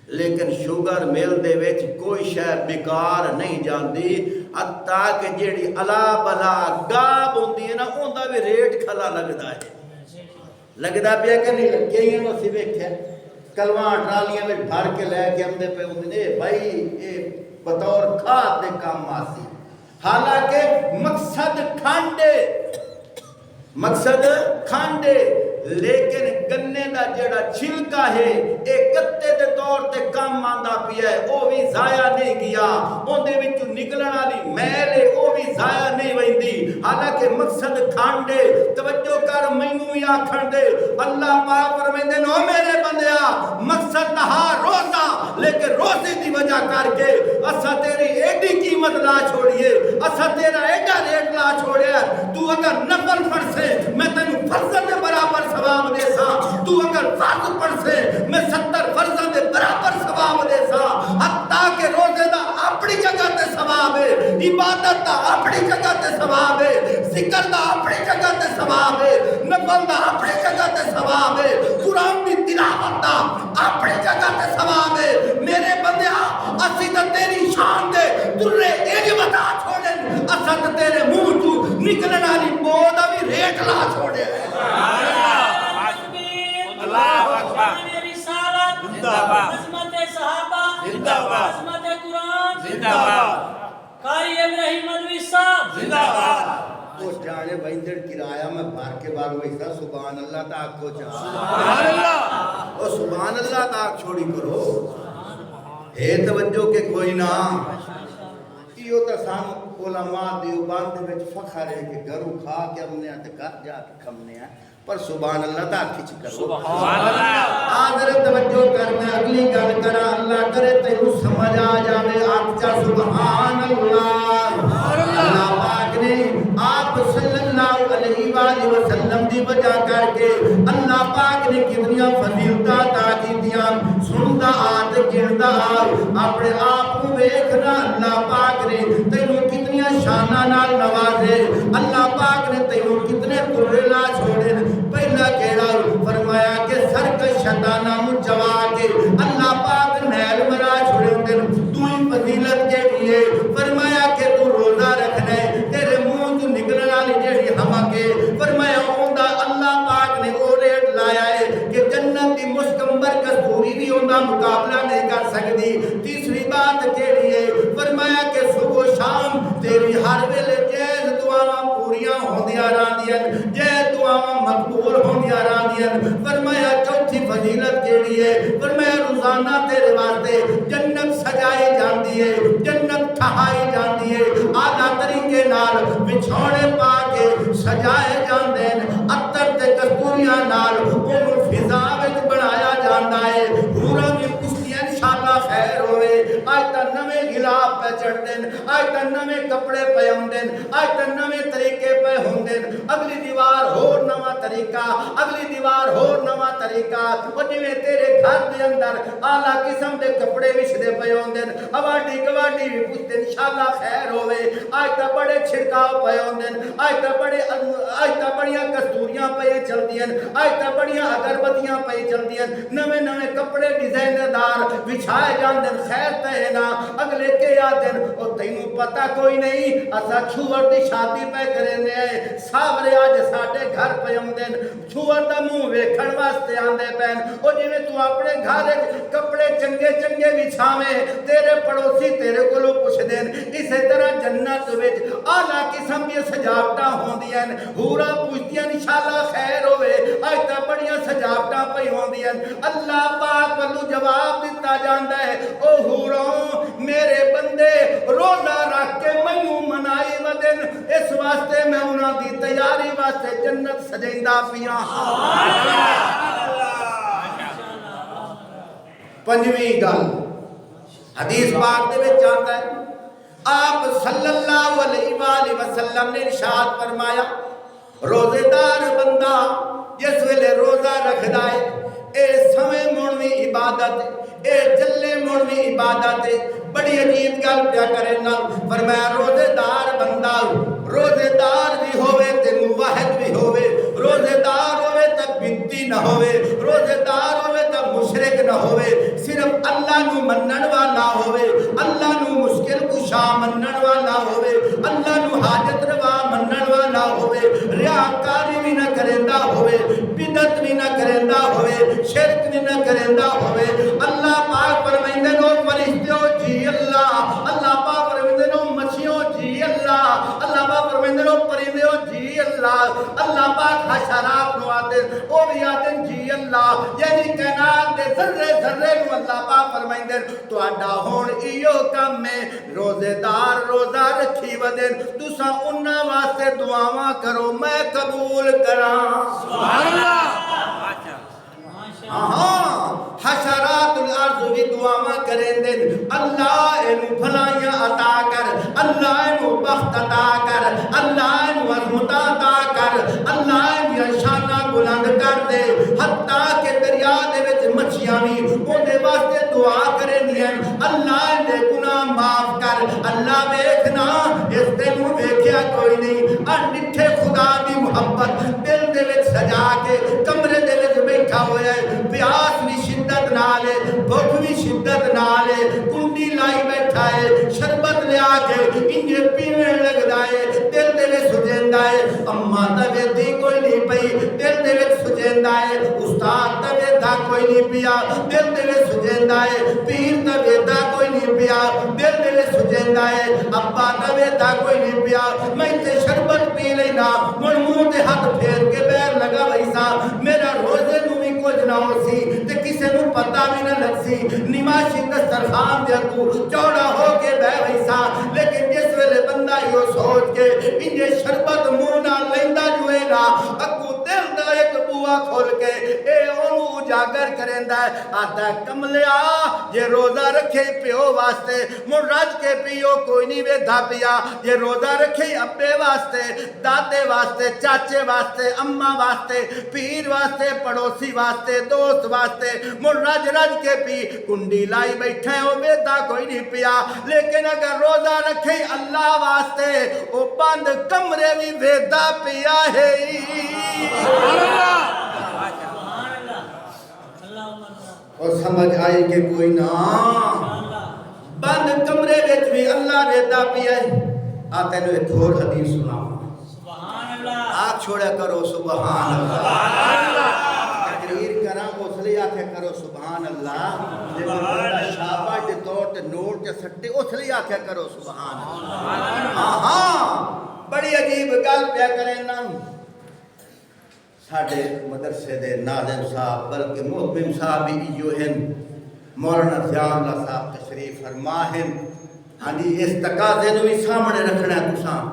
لیکن شوگر مل دے ویچ کوئی شے بیکار نہیں جاندی حتیٰ کہ جیڑی علا بلا گاب ہوندی ہے نا اوندا بھی ریٹ کھلا لگدا ہے لگدا پیا کہ نہیں لگے ہی ہیں اسی ویکھے کلواں ٹرالیاں میں بھر کے لے کے ہم دے پہ ہوندے نے بھائی اے بطور کھاد دے کام آسی حالانکہ مقصد کھانڈے لیکن گنے دا جڑا چھلکا ہے ایک کتے دے طور تے کام آندا پیا ہے او بھی ضائع نہیں گیا اون دے وچوں نکلن والی میل ہے او بھی ضائع نہیں ویندی حالانکہ مقصد کھانڈے توجہ کر مینوں بھی آکھن دے اللہ پاک فرمیندے نو میرے بندیا مقصد نہ روزہ لیکن روزے دی وجہ کر کے اسا تیری ایڈی قیمت لا چھوڑیے اسا تیرا ایڈا ریٹ لا چھوڑیا تو اگر نفل پڑھ سے میں تینوں فرض دے برابر ثواب دے سا تو اگر فرض پڑھ سے میں 70 فرضاں دے برابر ثواب دے سا حتیٰ کہ روزے دا اپنی جگہ تے ثواب ہے عبادت دا اپنی جگہ تے ثواب ہے ذکر دا اپنی جگہ تے ثواب ہے نفل دا اپنی جگہ تے ثواب ہے قرآن دی تلاوت دا اپنی جگہ تے ثواب ہے میرے بندیا اسی تے تیری شان دے درے ایج بتا چھوڑے اسا تے تیرے منہ تو نکلن والی بو دا بھی ریٹ لا چھوڑے اللہ اکبر رسالت زندہ باد عظمت صحابہ زندہ باد عظمت قرآن زندہ باد قاری ابراہیم مدوی صاحب زندہ باد وہ جانے بھائندر کرایہ میں بھار کے بار ویسا سبحان اللہ تاک کو چاہا سبحان اللہ وہ سبحان اللہ تاک چھوڑی کرو اے توجہ کہ کوئی نہ یہ تا سان علماء دیوبند وچ فخر ہے کہ گھروں کھا کے ہم نے تے گھر جا کے کھمنے ہیں پر سبحان اللہ تا کھچ کرو سبحان اللہ آدر توجہ کرنا اگلی گل کرا اللہ کرے تینوں سمجھ آ جاوے آکھا سبحان اللہ اللہ پاک نے آپ صلی اللہ علیہ وآلہ وسلم دی وجہ کر کے اللہ پاک نے کتنی فضیلتاں عطا کیتیاں سندا آت گندا اپنے آپ کو ویکھنا اللہ پاک نے تینوں کتنی شاناں نال نوازے اللہ پاک نے تینوں کتنے ترے لا چھوڑے پہلا کیڑا فرمایا کہ سرکش شیطاناں نوں جوا کے اللہ پاک نیل مرا چھوڑے دوئی فضیلت کے لیے فرمایا کہ تو روزہ رکھنا ہے تیرے منہ تو نکلنے والی جیڑی ہوا کے فرمایا اوندا اللہ پاک نے او ریٹ لایا ہے کہ جنت دی مشکمبر کستوری بھی اوندا مقابلہ نہیں کر سکتی تیسری بات کیڑی ہے فرمایا کہ صبح و شام تیری ہر ویلے جیز دعاواں پوریاں ہوندیاں رہندیاں جیز دعاواں مقبول ہوندیاں رہندیاں فرمایا چوتھی فضیلت کیڑی ہے فرمایا روزانہ تیرے واسطے جنت سجائی جاندی ہے جنت ٹھہائی جاندی ہے اعلیٰ طریقے نال بچھونے پا کے سجائے جاندے عطر تے کستوریاں نال اونوں فضا وچ بنایا جاندا ہے حوراں وی کشتیاں انشاءاللہ خیر ہوئے آج تا نویں غلاف پہ چڑھتے آج تا نویں کپڑے پہ ہوندے آج تا نویں طریقے پہ ہوندے اگلی دیوار ہور نواں طریقہ اگلی دیوار ہور نواں طریقہ او جویں تیرے گھر دے اندر اعلیٰ قسم دے کپڑے وچھدے پے ہوندے اواڈی گواڈی وی پوچھتے انشاءاللہ خیر ہوئے آج تا بڑے چھڑکاؤ پے ہوندے آج تا بڑیاں کستوریاں پہ چلدیاں آج تا بڑیاں اگربتیاں پہ چلدیاں نویں نویں کپڑے ڈیزائن دار بچھائے جاندے خیر تے نا اگلے کے آدن او تینوں پتہ کوئی نہیں اسا چھوڑ دی شادی پہ کرنے ساورے آج ساڈے گھر پہ ہوندے چھوڑ دا منہ ویکھن واسطے آندے پین او جویں تو اپنے گھر کپڑے چنگے چنگے بچھاویں تیرے پڑوسی تیرے کولوں پوچھدے اسی طرح جنت وچ اعلیٰ قسم دی سجاوٹاں ہوندیاں حوراں پوچھدیاں انشاءاللہ خیر ہوئے اج تا بڑیاں سجاوٹاں پئی ہوندیاں اللہ پاک والو جواب دتا جاندا ہے او حوراں میرے بندے روزہ رکھ کے مینوں منائی ودن اس واسطے میں انہاں دی تیاری واسطے جنت سجیندا پیاں پنجویں گل حدیث پاک دے وچ آندا ہے آپ صلی اللہ علیہ وآلہ وسلم نے ارشاد فرمایا روزے دار بندہ جس ویلے روزہ رکھدا ہے اے سمے مونوی عبادت اے جلے مونوی عبادت بڑی عجیب گل پیا کرے نا فرمایا روزے دار بندہ روزے دار بھی ہوئے تے موحد بھی ہوئے روزے دار ہوئے تے بدتی نہ ہوئے روزے دار ہوئے تے مشرک نہ ہوئے صرف اللہ نو منن والا ہوئے اللہ نو مشکل کشا منن والا ہوئے اللہ نو حاجت روا منن والا ہوئے ریاکاری بھی نہ کریندا ہوئے بدعت بھی نہ کریندا ہوئے شرک بھی نہ کریندا ہوئے اللہ پاک فرمائندے نو فرشتوں جی اللہ اللہ پاک فرمائندے نو مچھیوں جی اللہ اللہ پاک فرمائندے نو پرندوں جی اللہ اللہ پاک حشرات نو آتے او بھی آتے جی اللہ یعنی کائنات دے ذرے ذرے نو اللہ پاک فرمائندے تو اڈا ہون ایو کم میں روزے دار روزہ رکھی ودن تسا انہاں واسطے دعاواں کرو میں قبول کراں سبحان اللہ حشرات الارض بھی دعاواں کریں دن اللہ انہوں بھلائیاں عطا کر اللہ انہوں بخت عطا کر اللہ انہوں عظمت عطا کر اللہ انہوں شانہ بلند کر دے حتیٰ کہ دریا دے وچ مچھیاں بھی ان دے واسطے دعا کریں دیں اللہ دے گناہ معاف کر اللہ ویکھنا اس دن ویکھیا کوئی نہیں انڈٹھے خدا دی محبت دل دے وچ سجا کے کمرے دے وچ بیٹھا ہویا ہے پیاس بھی شدت نالے بھوک بھی شدت نالے کنڈی لائی بیٹھا ہے شربت لیا کے انجے پینے لگ دائے دل دے وچ سجیندہ ہے اما تبے دی کوئی نہیں پئی دل دے وچ سجیندہ ہے استاد تبے دا کوئی نہیں پیا دل دے وچ سجیندہ ہے پیر تبے دا کوئی نہیں پیا دل دے وچ سجیندہ ہے ابا تبے دا کوئی نہیں پیا میں تے شربت پی لینا من منہ تے ہاتھ پھیر کے بیر لگا ویسا میرا روزے نو بھی کچھ نہ ہو سی تے کسے نو پتہ بھی نہ لگ سی نماشی دسترخوان دے تو چوڑا ہو کے بے ویسا لیکن جس ویلے بندہ یہ سوچ کے انجے شربت منہ نہ لیندا جو ہے نا اگو دل دا ایک بوا کھول کے اے اونوں اجاگر کریندا ہے آتا کملیا جے روزہ رکھے پیو واسطے مڑ رج کے پیو کوئی نہیں ویدھا پیا جے روزہ رکھے ابے واسطے دادے واسطے چاچے واسطے اماں واسطے پیر واسطے پڑوسی واسطے دوست واسطے مڑ رج رج کے پی کنڈی لائی بیٹھے ہو ویدھا کوئی نہیں پیا لیکن اگر روزہ رکھے اللہ واسطے او بند کمرے بھی ویدھا پیا ہے اور سمجھ آئی کہ کوئی نہ بند کمرے وچ بھی اللہ ویدھا پیا ہے آتے نے ایک اور حدیث سناؤں آپ چھوڑا کرو سبحان اللہ تقریر کرا اس لیے آکھے کرو سبحان اللہ جب بندہ شاباش دے طور تے نوٹ تے سٹے اس لیے آکھے کرو سبحان اللہ ہاں بڑی عجیب گل پیا کریں نا ساڈے مدرسے دے ناظم صاحب بلکہ محتمم صاحب بھی جو ہیں مولانا ضیاء اللہ صاحب تشریف فرما ہیں ہاں جی اس تقاضے نو بھی سامنے رکھنا ہے تساں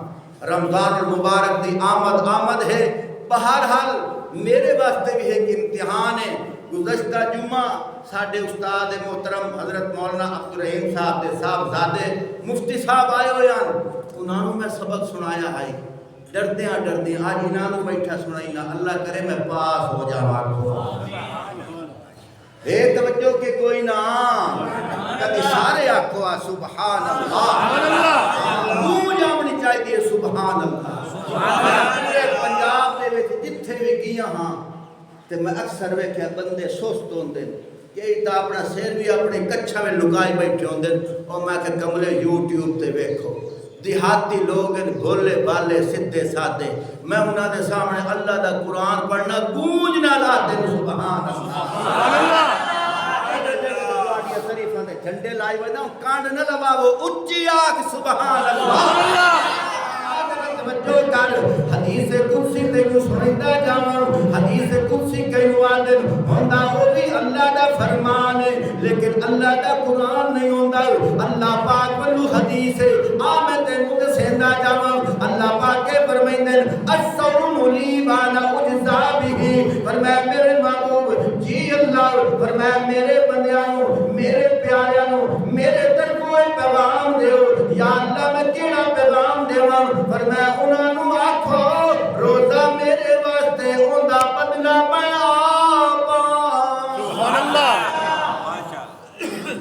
رمضان المبارک دی آمد ہے بہرحال میرے واسطے بھی ایک امتحان ہے گزشتہ جمعہ ساڈے استاد محترم حضرت مولانا عبدالرحیم صاحب دے صاحبزادے مفتی صاحب آئے ہوئے ہیں انہوں نے میں سبق سنایا ہے ڈردیاں آج انہوں نے بیٹھا سنائی نا اللہ کرے میں پاس ہو جاواں اے توجہ کہ کوئی نہ کبھی سارے آکھو سبحان اللہ گونج آمنی چاہیے سبحان اللہ پنجاب دے وچ جتھے بھی گیا ہاں تے میں اکثر ویکھیا بندے سست ہوندے کہ تا اپنا سر بھی اپنے کچھا میں لکائے بیٹھے ہوندے اور میں کہ کملے یوٹیوب تے ویکھو دیہاتی لوگ ان بھولے بالے سدھے سادے میں انہاں دے سامنے اللہ دا قرآن پڑھنا گونج نہ لاتے سبحان اللہ شریفاں دے جھنڈے لائے ہوئے نا کانڈ نہ لواو اچھی آنکھ سبحان اللہ توجہ کر حدیث قدسی تے کو سنائندا جاواں حدیث قدسی کینو آندے ہوندا او بھی اللہ دا فرمان ہے لیکن اللہ دا قرآن نہیں ہوندا اللہ پاک ولو حدیث ہے آ میں تینوں دسیندا جاواں اللہ پاک کے فرمائندے الصوم لی وانا اجزا بہ فرمایا میرے محبوب جی اللہ فرمایا میرے بندیاں میرے پیاریاں میرے طرفوں پیغام دیو یا اللہ میں کیڑا پیغام دیواں فرمایا انہاں نوں آکھو روزہ میرے واسطے اوندا بدلہ میں سبحان اللہ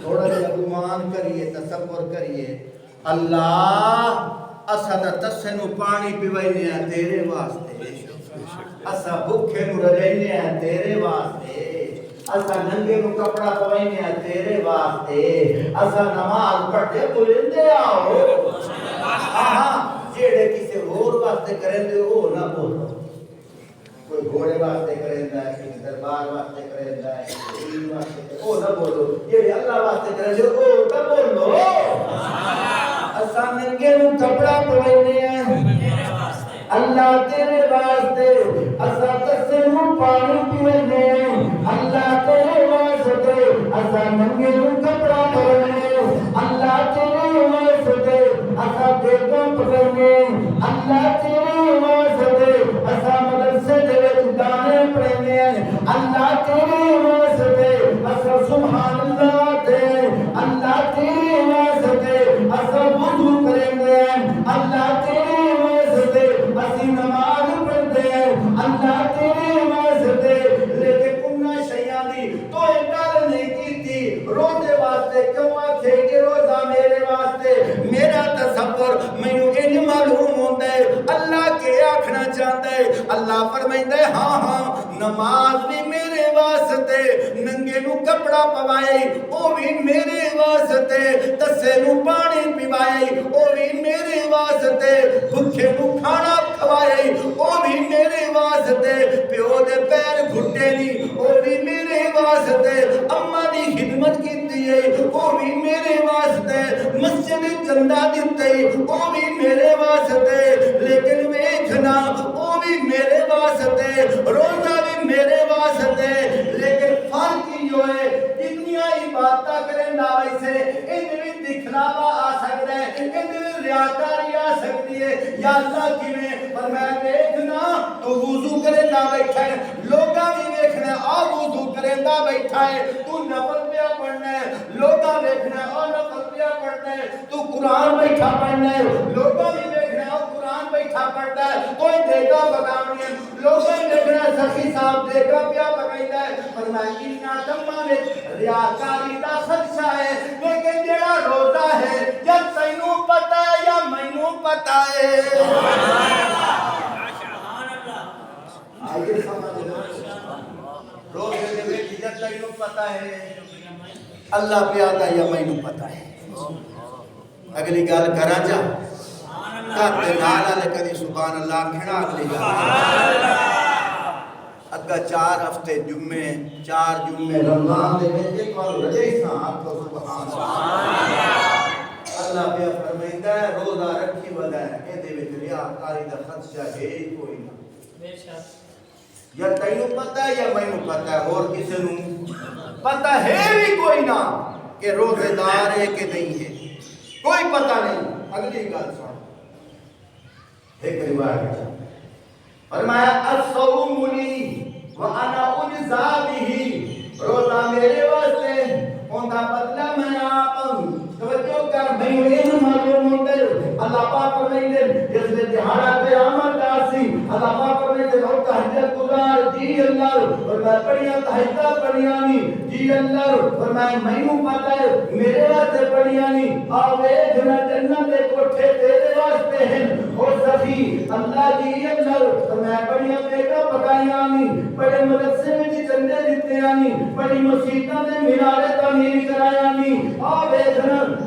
تھوڑا جا گمان کریے تصور کریے اللہ اسا دا تسے نو پانی پیوینے ہیں تیرے واسطے اسا بھوکے نو رجینے ہیں تیرے واسطے اسا ننگے نو کپڑا پوائنے ہیں تیرے واسطے اسا نماز پڑھتے بلندے آؤ جیڑے کسے اور واسطے کریں دے وہ نہ بولو کوئی گھوڑے واسطے کریں دا ہے کسی دربار واسطے کریں دا ہے کسی واسطے کریں وہ نہ بولو جیڑے اللہ واسطے کریں دے وہ نہ بولو اسا ننگے نو کپڑا پوائنے ہیں اللہ تیرے واسطے اسا تسے نو پانی پیوینے اللہ تیرے واسطے اسا ننگے نو کپڑا پوائنے اللہ تیرے واسطے اسا بیٹا پکڑنے اللہ تیرے واسطے اسا مدرسے دے وچ گانے پڑھنے اللہ تیرے واسطے اسا سبحان اللہ تے اللہ تیرے واسطے اسا وضو کرنے اللہ تیرے واسطے اسی نماز پڑھتے اللہ تیرے واسطے لیکن انہاں شیاں دی تو گل نہیں کیتی روزے واسطے کیوں آکھے کہ روزہ میرے واسطے میرا تصور مینوں انج معلوم ہوندا ہے اللہ کے آکھنا چاہندا ہے اللہ فرمائندا ہے ہاں ہاں نماز بھی میرے واسطے ننگے نو کپڑا پوائے او بھی میرے واسطے تسے نو پانی پیوائے او بھی میرے واسطے بھوکے نو کھانا کھوائے او بھی میرے واسطے پیو دے پیر گھٹے نہیں او بھی میرے واسطے اماں دی خدمت کیتی ہے او بھی میرے واسطے مسجد چندہ دیتے او بھی میرے واسطے لیکن ویکھنا او بھی میرے واسطے روزہ بھی میرے واسطے لیکن فرق جو ہے اتنی عبادت کرنا ویسے ان بھی دکھلاوا آ سکتا ہے ان بھی ریاکاری آ سکتی ہے یا اللہ کی میں فرمایا دیکھنا تو وضو کرندا بیٹھا ہے لوگاں بھی ویکھنا آ وضو کرندا بیٹھا ہے تو نفل پیا پڑھنا ہے لوگاں ویکھنا آ نفل پیا پڑھنا ہے تو قرآن بیٹھا پڑھنا ہے لوگاں بھی ویکھنا آ قرآن بیٹھا پڑھتا ہے کوئی دیگا پکاونی ہے لوگاں ویکھنا سخی صاحب دیگا پیا پکائیدا ہے فرمایا انہاں کماں وچ ریاکاری دا خدشہ ہے لیکن جڑا روزہ ہے یا تینوں پتہ ہے یا مینوں پتہ ہے آئیے سمجھ لو روزے دے وچ یا تینوں پتہ ہے اللہ پہ آتا یا مینوں پتہ ہے اگلی گل کراں جا کہتے نال والے کدی سبحان اللہ کھڑا اگلی گل اگا 4 ہفتے جمعے 4 جمعے رمضان دے وچ ایک وار رجے ساں آکھو سبحان اللہ اللہ پہ فرمائندا ہے روزہ رکھی ودا ہے اے دے وچ ریاکاری دا خدشہ ہے کوئی نہ بے شک یا تینوں پتہ ہے یا مینوں پتہ ہے اور کسے نوں پتہ ہے بھی کوئی نہ کہ روزے دار ہے کہ نہیں ہے کوئی پتہ نہیں اگلی گل سن ایک روایت ہے فرمایا الصوم لی وانا اجزا به روزہ میرے واسطے اوندا بدلہ میں آپ توجہ کر میں یہ معلوم ہوتا ہے اللہ پاک فرمائے جس نے دہاڑا قیامت آسی اللہ پاک فرمائے لوگ تہجد گزار جی اللہ فرمایا پڑھیاں تہجد پڑھیاں نہیں جی اللہ فرمایا مینوں پتہ ہے میرے واسطے پڑھیاں نہیں آوے جنت دے کوٹھے تیرے واسطے ہیں او سخی اللہ جی اللہ فرمایا پڑھیاں بیٹا پکائیاں نہیں بڑے مدرسے میں چندے دیتے نہیں بڑی مسجداں دے مینارے تعمیر کرایا نہیں آوے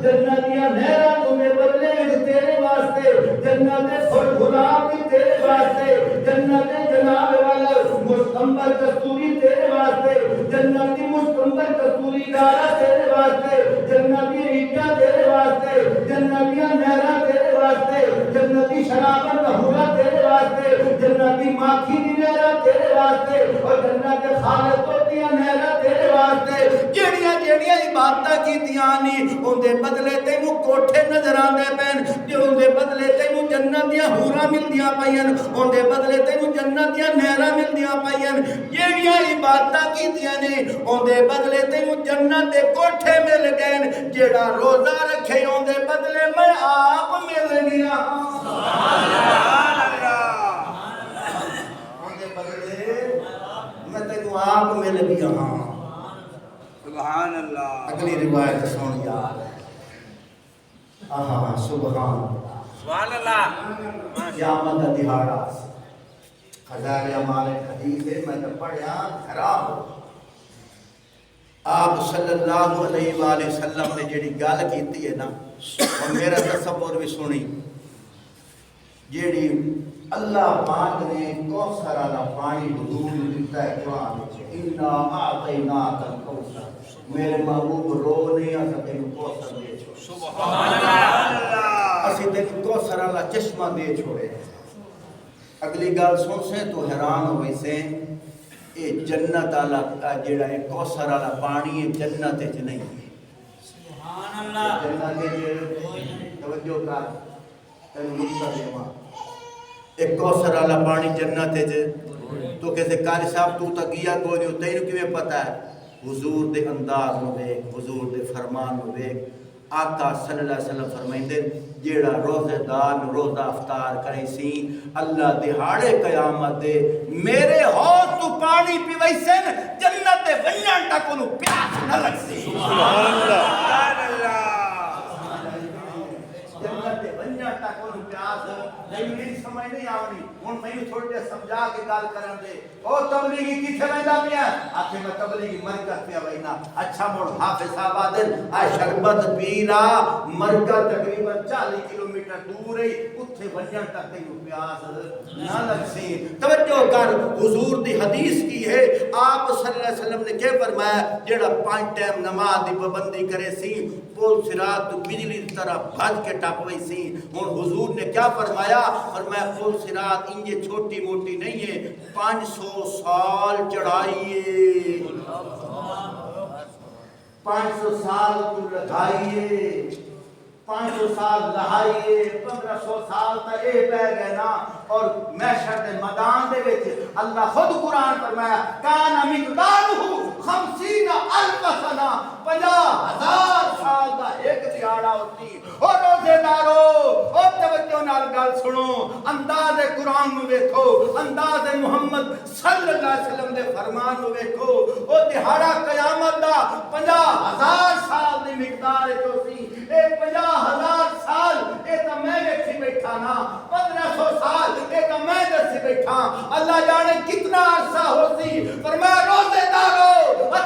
جنتیاں نہراں تمہیں بدلے میں تیرے واسطے جنت پھل گلاب بھی تیرے واسطے جنت جناب والا مستنبر کستوری تیرے واسطے جنتی مستنبر کستوری دارا تیرے واسطے جنتی اینٹاں تیرے واسطے جنتیاں نہراں تیرے واسطے جنتی شراباں طہورا تیرے واسطے جنتی ماکھی دی نہراں تیرے واسطے اور جنت خالق ہوتیاں نہراں تیرے واسطے جیڑیاں جیڑیاں عبادتاں کیتیاں نہیں اون دے بدلے تینوں کوٹھے نظر آندے پین تے اون دے بدلے تینوں جنت دیاں حوراں ملدیاں پئیاں اون دے بدلے تینوں جنت دیاں نہراں ملدیاں پئیاں جیڑیاں عبادتاں کیتیاں نے اون دے بدلے تینوں جنت دے کوٹھے مل گئے جیڑا روزہ رکھے اون دے بدلے میں آپ مل گیا سبحان اللہ اون دے بدلے میں تینوں آپ مل گیا ہاں سبحان اللہ اگلی روایت سن یار آہا سبحان اللہ سبحان اللہ قیامت کا دہاڑا خزائن اعمال حدیث ہے میں نے پڑھیا حیران آپ صلی اللہ علیہ وآلہ وسلم نے جڑی گل کیتی ہے نا اور میرا تصور بھی سنی جڑی اللہ پاک نے کوثر والا پانی حضور نے دیتا ہے قرآن وچ انا اعطیناک الکوثر میرے محبوب رو نہیں آ سکتے کوثر دے چھوڑے سبحان اللہ اسی تین کوثر والا چشمہ دے چھوڑے اگلی گل سن سے تو حیران ہوئی سے اے جنت والا جڑا ہے کوثر والا پانی ہے جنت وچ نہیں ہے سبحان اللہ جنت وچ توجہ کر تینوں نقطہ دیواں ایک کوثر والا پانی جنت وچ تو کیسے قاری صاحب تو تا گیا کوئی نہیں تینوں کیویں پتہ ہے حضور دے انداز نو دیکھ حضور دے فرمان نو دیکھ آقا صلی اللہ علیہ وسلم فرمائندے جیڑا روزے دار روزہ افطار کرے سی اللہ دہاڑے قیامت دے میرے حوض تو پانی پیویسن جنت دے ونجن تک انہوں پیاس نہ لگ سی سبحان اللہ جنت دے ونجن تک انہوں پیاس نہیں میری سمجھ نہیں آونی ہن میں تھوڑی دیر سمجھا کے گل کرن دے او تبلیغی کیتھے ویندا پیا آکھے میں تبلیغی مرکز پیا وینا اچھا مڑ حافظ صاحب آدن آ شربت پیلا مرکز تقریباً 40 کلومیٹر دور ہے اوتھے ونجن تک تینوں پیاس نہ لگ سی توجہ کر حضور دی حدیث کی ہے آپ صلی اللہ علیہ وسلم نے کیا فرمایا جڑا 5 ٹائم نماز دی پابندی کرے سی پل صراط تو بجلی کی طرح بھج کے ٹپ وئی سی ہن حضور نے کیا فرمایا فرمایا پل صراط انجے چھوٹی موٹی نہیں ہے 500 سال چڑھائیے 500 سال تو لگائیے 500 سال لہائیے 1500 سال تا اے پہ گئے نا اور محشر دے میدان دے وچ اللہ خود قرآن فرمایا کان مقدارہ 50,000 سنہ 50,000 سال دا ایک دیہاڑا ہوتی اور روزے دارو اور توجہ نال گل سنو انداز قرآن نو ویکھو انداز محمد صلی اللہ علیہ وسلم دے فرمان نو ویکھو او دیہاڑا قیامت دا 50,000 سال دی مقدار ہوتی اے 50,000 سال اے تا میں ویکھی بیٹھا نا 1500 سال اے تا میں دسی بیٹھا اللہ جانے کتنا عرصہ ہوتی فرمایا روزے دارو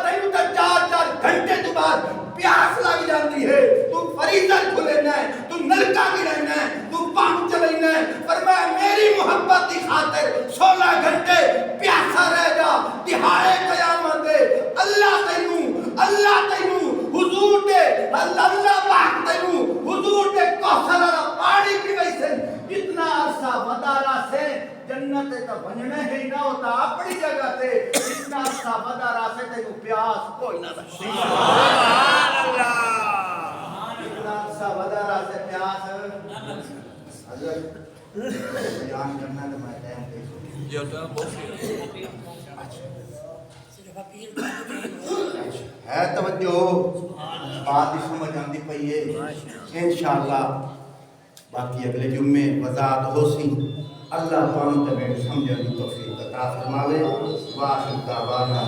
تینوں تے 4 گھنٹے تو بعد پیاس لگ جاتی ہے تو فریزر کھلینا ہے تو نلکا گرنا ہے تو پمپ چلینا ہے فرمایا میری محبت کی خاطر 16 گھنٹے پیاسا رہ جا دہاڑے قیامت دے اللہ تینوں حضور دے اللہ پاک تینوں حضور دے کوثر والا پانی پیوے سے اتنا عرصہ ودارا سے جنت تے بننا ہی نہ ہوتا اپنی جگہ تے اتنا عرصہ ودارا سے تینوں پیاس کوئی نہ لگتی سبحان اللہ اتنا عرصہ ودارا سے پیاس حضرت بیان کرنا تو میں ٹائم دے ہے توجہ بات ہی سمجھ آندی پئی ہے انشاءاللہ باقی اگلے جمعے وضاحت ہو سی اللہ تعالیٰ تمہیں سمجھنے کی توفیق عطا فرماوے واخر دعوانا